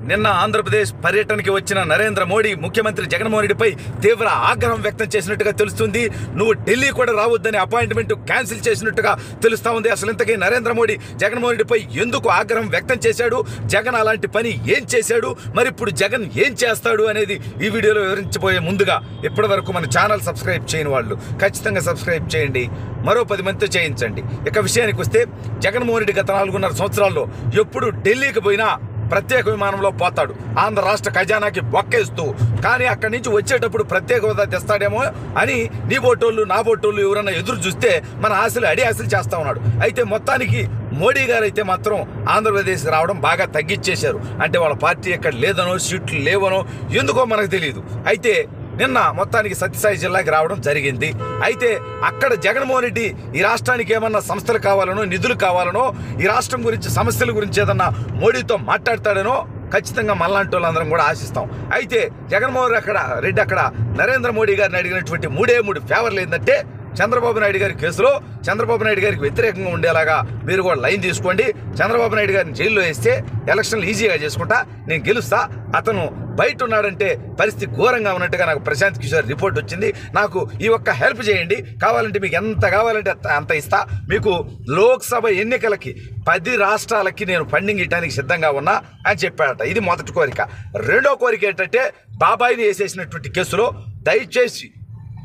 నిన్న ఆంధ్రప్రదేశ్ పర్యటనకి వచ్చిన నరేంద్ర మోడీ ముఖ్యమంత్రి జగన్మోహన్ రెడ్డిపై తీవ్ర ఆగ్రహం వ్యక్తం చేసినట్టుగా తెలుస్తుంది. నువ్వు ఢిల్లీ కూడా రావద్దని అపాయింట్మెంట్ క్యాన్సిల్ చేసినట్టుగా తెలుస్తా ఉంది. అసలు ఇంతకీ నరేంద్ర మోడీ జగన్మోహన్ రెడ్డిపై ఎందుకు ఆగ్రహం వ్యక్తం చేశాడు, జగన్ అలాంటి పని ఏం చేశాడు, మరి ఇప్పుడు జగన్ ఏం చేస్తాడు అనేది ఈ వీడియోలో వివరించబోయే ముందుగా ఇప్పటి వరకు మన ఛానల్ సబ్స్క్రైబ్ చేయని వాళ్ళు ఖచ్చితంగా సబ్స్క్రైబ్ చేయండి, మరో 10 మందితో చేయించండి. ఇక విషయానికి వస్తే జగన్మోహన్ రెడ్డి గత 4.5 సంవత్సరాల్లో ఎప్పుడు ఢిల్లీకి పోయినా ప్రత్యేక విమానంలో పోతాడు, ఆంధ్ర రాష్ట్ర ఖజానాకి బొక్కేస్తూ. కానీ అక్కడి నుంచి వచ్చేటప్పుడు ప్రత్యేక హోదా తెస్తాడేమో అని నీ బోటోళ్ళు నా బోటోళ్ళు ఎవరన్నా ఎదురు చూస్తే మన ఆశలు అడి ఆశలు చేస్తా ఉన్నాడు. అయితే మొత్తానికి మోడీ గారు అయితే మాత్రం ఆంధ్రప్రదేశ్ రావడం బాగా తగ్గించేశారు. అంటే వాళ్ళ పార్టీ ఎక్కడ లేదనో సీట్లు లేవనో ఎందుకో మనకు తెలియదు. అయితే నిన్న మొత్తానికి సత్యసాయి జిల్లాకి రావడం జరిగింది. అయితే అక్కడ జగన్మోహన్ రెడ్డి ఈ రాష్ట్రానికి ఏమన్నా సంస్థలు కావాలనో నిధులు కావాలనో ఈ రాష్ట్రం గురించి సమస్యల గురించి ఏదన్నా మోడీతో మాట్లాడతాడనో ఖచ్చితంగా మనలాంటి వాళ్ళందరం కూడా ఆశిస్తాం. అయితే జగన్మోహన్ రెడ్డి అక్కడ నరేంద్ర మోడీ గారిని అడిగినటువంటి 3 ఫేవర్లు ఏంటంటే, చంద్రబాబు నాయుడు గారి కేసులో చంద్రబాబు నాయుడు గారికి వ్యతిరేకంగా ఉండేలాగా మీరు కూడా లైన్ తీసుకోండి, చంద్రబాబు నాయుడు గారిని జైల్లో వేస్తే ఎలక్షన్లు ఈజీగా చేసుకుంటా, నేను గెలుస్తా, అతను బయట ఉన్నాడంటే పరిస్థితి ఘోరంగా ఉన్నట్టుగా నాకు ప్రశాంత్ కిషోర్ రిపోర్ట్ వచ్చింది, నాకు ఈ ఒక్క హెల్ప్ చేయండి, కావాలంటే మీకు ఎంత కావాలంటే అంత ఇస్తా, మీకు లోక్సభ ఎన్నికలకి 10 రాష్ట్రాలకి నేను ఫండింగ్ ఇవ్వడానికి సిద్ధంగా ఉన్నా అని చెప్పాడట. ఇది మొదటి కోరిక. రెండో కోరిక ఏంటంటే, బాబాయిని వేసేసినటువంటి కేసులో దయచేసి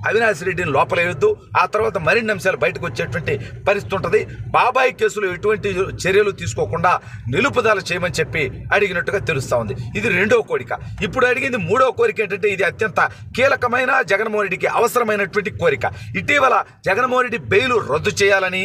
అవినాష్ రెడ్డిని లోపలేయొద్దు, ఆ తర్వాత మరిన్ని అంశాలు బయటకు వచ్చేటువంటి పరిస్థితి ఉంటుంది, బాబాయ్ కేసులో ఎటువంటి చర్యలు తీసుకోకుండా నిలుపుదల చేయమని చెప్పి అడిగినట్టుగా తెలుస్తూ ఉంది. ఇది రెండో కోరిక. ఇప్పుడు అడిగింది 3వ కోరిక ఏంటంటే, ఇది అత్యంత కీలకమైన జగన్మోహన్ రెడ్డికి అవసరమైనటువంటి కోరిక. ఇటీవల జగన్మోహన్ రెడ్డి బెయిల్ రద్దు చేయాలని,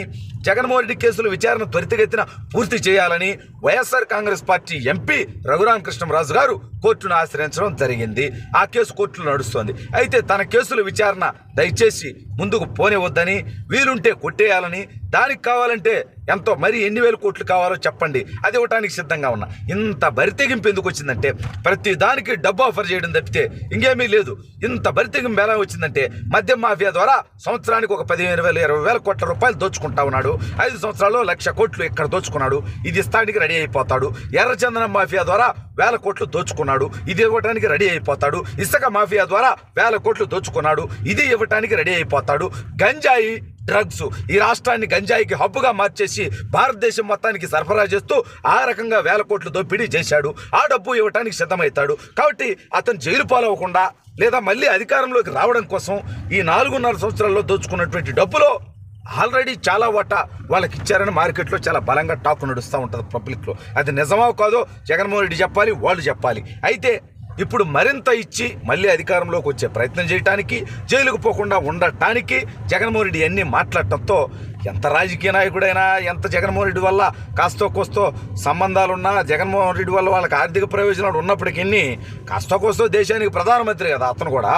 జగన్మోహన్ రెడ్డి కేసుల విచారణ త్వరితగతిన పూర్తి చేయాలని వైఎస్ఆర్ కాంగ్రెస్ పార్టీ ఎంపీ రఘురామకృష్ణరాజు గారు కోర్టును ఆశ్రయించడం జరిగింది. ఆ కేసు కోర్టులో నడుస్తోంది. అయితే తన కేసుల విచారణ దయచేసి ముందుకు పోనివద్దని, వీలుంటే కొట్టేయాలని, దానికి కావాలంటే ఎంతో మరి ఎన్ని వేల కోట్లు కావాలో చెప్పండి, అది ఇవ్వడానికి సిద్ధంగా ఉన్నా. ఇంత బరితెగింపు ఎందుకు వచ్చిందంటే, ప్రతి దానికి డబ్బు ఆఫర్ చేయడం తప్పితే ఇంకేమీ లేదు. ఇంత బరితెగింపు ఎలా వచ్చిందంటే, మద్యం మాఫియా ద్వారా సంవత్సరానికి ఒక 15,000-20,000 కోట్ల రూపాయలు దోచుకుంటా ఉన్నాడు. 5 సంవత్సరాల్లో 1,00,000 కోట్లు ఇక్కడ దోచుకున్నాడు, ఇది ఇస్తానికి రెడీ అయిపోతాడు. ఎర్రచందనం మాఫియా ద్వారా 1,000 కోట్లు దోచుకున్నాడు, ఇది ఇవ్వడానికి రెడీ అయిపోతాడు. ఇసుక మాఫియా ద్వారా 1,000 కోట్లు దోచుకున్నాడు, ఇది ఇవ్వడానికి రెడీ అయిపోతాడు. గంజాయి డ్రగ్స్, ఈ రాష్ట్రాన్ని గంజాయికి హబ్బుగా మార్చేసి భారతదేశం మొత్తానికి సరఫరా చేస్తూ ఆ రకంగా 1,000 కోట్లు దోపిడీ చేశాడు. ఆ డబ్బు ఇవ్వడానికి సిద్ధమవుతాడు. కాబట్టి అతను జైలు పాలవకుండా లేదా మళ్ళీ అధికారంలోకి రావడం కోసం ఈ 4.5 సంవత్సరాల్లో దోచుకున్నటువంటి డబ్బులో ఆల్రెడీ చాలా వాటా వాళ్ళకి ఇచ్చారని మార్కెట్లో చాలా బలంగా టాక్ నడుస్తూ ఉంటుంది పబ్లిక్లో. అది నిజమో కాదో జగన్మోహన్ రెడ్డి చెప్పాలి, వాళ్ళు చెప్పాలి. అయితే ఇప్పుడు మరింత ఇచ్చి మళ్ళీ అధికారంలోకి వచ్చే ప్రయత్నం చేయడానికి, జైలుకు పోకుండా ఉండటానికి జగన్మోహన్ రెడ్డి అన్నీ మాట్లాడటంతో ఎంత రాజకీయ నాయకుడైనా, ఎంత జగన్మోహన్ రెడ్డి వల్ల కాస్తో కోస్తో సంబంధాలున్నా, జగన్మోహన్ రెడ్డి వల్ల వాళ్ళకి ఆర్థిక ప్రయోజనాలు ఉన్నప్పటికీ కాస్తో కోస్తో దేశానికి ప్రధానమంత్రి కదా అతను కూడా.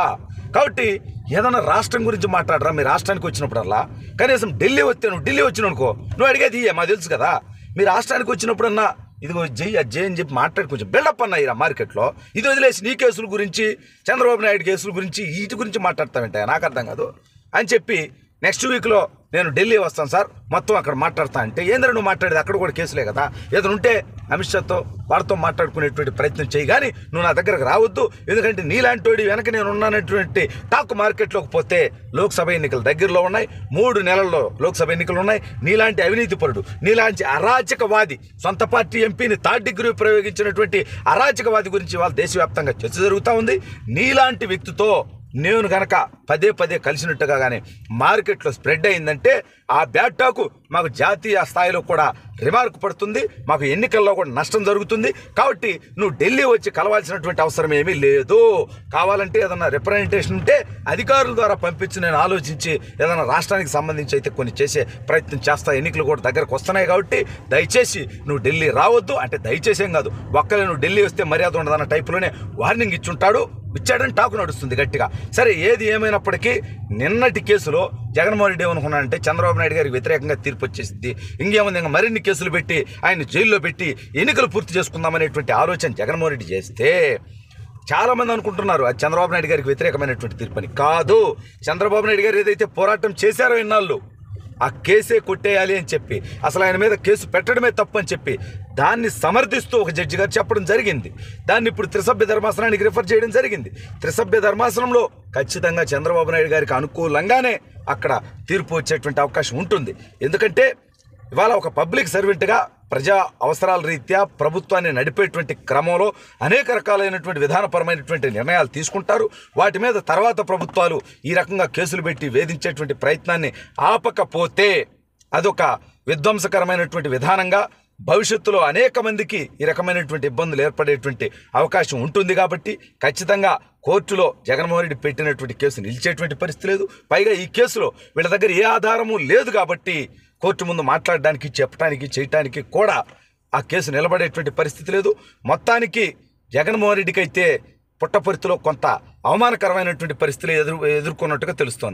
కాబట్టి ఏదైనా రాష్ట్రం గురించి మాట్లాడరా, మీ రాష్ట్రానికి వచ్చినప్పుడల్లా కనీసం ఢిల్లీ వస్తే, నువ్వు ఢిల్లీ వచ్చిననుకో నువ్వు అడిగేది మాకు తెలుసు కదా, మీ రాష్ట్రానికి వచ్చినప్పుడన్నా ఇదిగో జై అజ్జయ్ అని చెప్పి మాట్లాడి కొంచెం బిల్డప్ అన్నాయిరా మార్కెట్లో. ఇది వదిలేసి నీ కేసుల గురించి, చంద్రబాబు నాయుడు కేసుల గురించి, వీటి గురించి మాట్లాడతామంటే నాకు అర్థం కాదు అని చెప్పి, నెక్స్ట్ వీక్లో నేను ఢిల్లీ వస్తాను సార్, మొత్తం అక్కడ మాట్లాడతా అంటే, ఏంద్రా నువ్వు మాట్లాడేది అక్కడ కూడా కేసులే కదా, ఏదైనా ఉంటే అమిత్ షాతో వాళ్ళతో మాట్లాడుకునేటువంటి ప్రయత్నం చేయి, కానీ నువ్వు నా దగ్గరకు రావద్దు. ఎందుకంటే నీలాంటి వాడి వెనక నేను ఉన్నానటువంటి టాక్ మార్కెట్లోకి పోతే లోక్సభ ఎన్నికలు దగ్గరలో ఉన్నాయి, 3 నెలల్లో లోక్సభ ఎన్నికలు ఉన్నాయి. నీలాంటి అవినీతి పరుడు, నీలాంటి అరాచకవాది, సొంత పార్టీ ఎంపీని 3rd డిగ్రీ ప్రయోగించినటువంటి అరాచకవాది గురించి వాళ్ళ దేశవ్యాప్తంగా చర్చ జరుగుతూ ఉంది. నీలాంటి వ్యక్తితో నేను గనక పదే కలిసినట్టుగా కానీ మార్కెట్లో స్ప్రెడ్ అయిందంటే ఆ బ్యాడ్ టాకు మాకు జాతీయ స్థాయిలో కూడా రిమార్క్ పడుతుంది, మాకు ఎన్నికల్లో కూడా నష్టం జరుగుతుంది. కాబట్టి నువ్వు ఢిల్లీ వచ్చి కలవాల్సినటువంటి అవసరం ఏమీ లేదు. కావాలంటే ఏదైనా రిప్రజెంటేషన్ ఉంటే అధికారుల ద్వారా పంపించి నేను ఆలోచించి ఏదైనా రాష్ట్రానికి సంబంధించి అయితే కొన్ని చేసే ప్రయత్నం చేస్తా. ఎన్నికలు కూడా దగ్గరకు వస్తున్నాయి కాబట్టి దయచేసి నువ్వు ఢిల్లీ రావద్దు అంటే, దయచేసి ఏం కాదు, ఒక్కలే నువ్వు ఢిల్లీ వస్తే మర్యాద ఉండదన్న టైపులోనే వార్నింగ్ ఇచ్చాడని టాకు నడుస్తుంది గట్టిగా. సరే, ఏది ఏమైనప్పటికీ నిన్నటి కేసులో జగన్మోహన్ రెడ్డి ఏమనుకున్నాడంటే, చంద్రబాబు నాయుడు గారికి వ్యతిరేకంగా తీర్పు వచ్చేసింది, ఇంకేముంది, ఇంకా మరిన్ని కేసులు పెట్టి ఆయన జైల్లో పెట్టి ఎన్నికలు పూర్తి చేసుకుందామనేటువంటి ఆలోచన జగన్మోహన్ రెడ్డి చేస్తే, చాలామంది అనుకుంటున్నారు అది చంద్రబాబు నాయుడు గారికి వ్యతిరేకమైనటువంటి తీర్పు అని. కాదు, చంద్రబాబు నాయుడు గారు ఏదైతే పోరాటం చేశారో ఇన్నాళ్ళు ఆ కేసే కొట్టేయాలి అని చెప్పి, అసలు ఆయన మీద కేసు పెట్టడమే తప్పు అని చెప్పి దాన్ని సమర్థిస్తూ ఒక జడ్జి గారు చెప్పడం జరిగింది. దాన్ని ఇప్పుడు త్రిసభ్య ధర్మాసనానికి రిఫర్ చేయడం జరిగింది. త్రిసభ్య ధర్మాసనంలో ఖచ్చితంగా చంద్రబాబు నాయుడు గారికి అనుకూలంగానే అక్కడ తీర్పు వచ్చేటువంటి అవకాశం ఉంటుంది. ఎందుకంటే ఇవాళ ఒక పబ్లిక్ సర్వెంట్గా ప్రజా అవసరాల రీత్యా ప్రభుత్వాన్ని నడిపేటువంటి క్రమంలో అనేక రకాలైనటువంటి విధానపరమైనటువంటి నిర్ణయాలు తీసుకుంటారు. వాటి మీద తర్వాత ప్రభుత్వాలు ఈ రకంగా కేసులు పెట్టి వేధించేటువంటి ప్రయత్నాన్ని ఆపకపోతే అదొక విధ్వంసకరమైనటువంటి విధానంగా భవిష్యత్తులో అనేక మందికి ఈ రకమైనటువంటి ఇబ్బందులు ఏర్పడేటువంటి అవకాశం ఉంటుంది. కాబట్టి ఖచ్చితంగా కోర్టులో జగన్మోహన్ రెడ్డి పెట్టినటువంటి కేసు నిలిచేటువంటి పరిస్థితి లేదు. పైగా ఈ కేసులో వీళ్ళ దగ్గర ఏ ఆధారము లేదు కాబట్టి కోర్టు ముందు మాట్లాడడానికి, చెప్పడానికి, చేయటానికి కూడా ఆ కేసు నిలబడేటువంటి పరిస్థితి లేదు. మొత్తానికి జగన్మోహన్ రెడ్డికి అయితే పుట్టపర్తిలో కొంత అవమానకరమైనటువంటి పరిస్థితులు ఎదుర్కొన్నట్టుగా తెలుస్తోంది.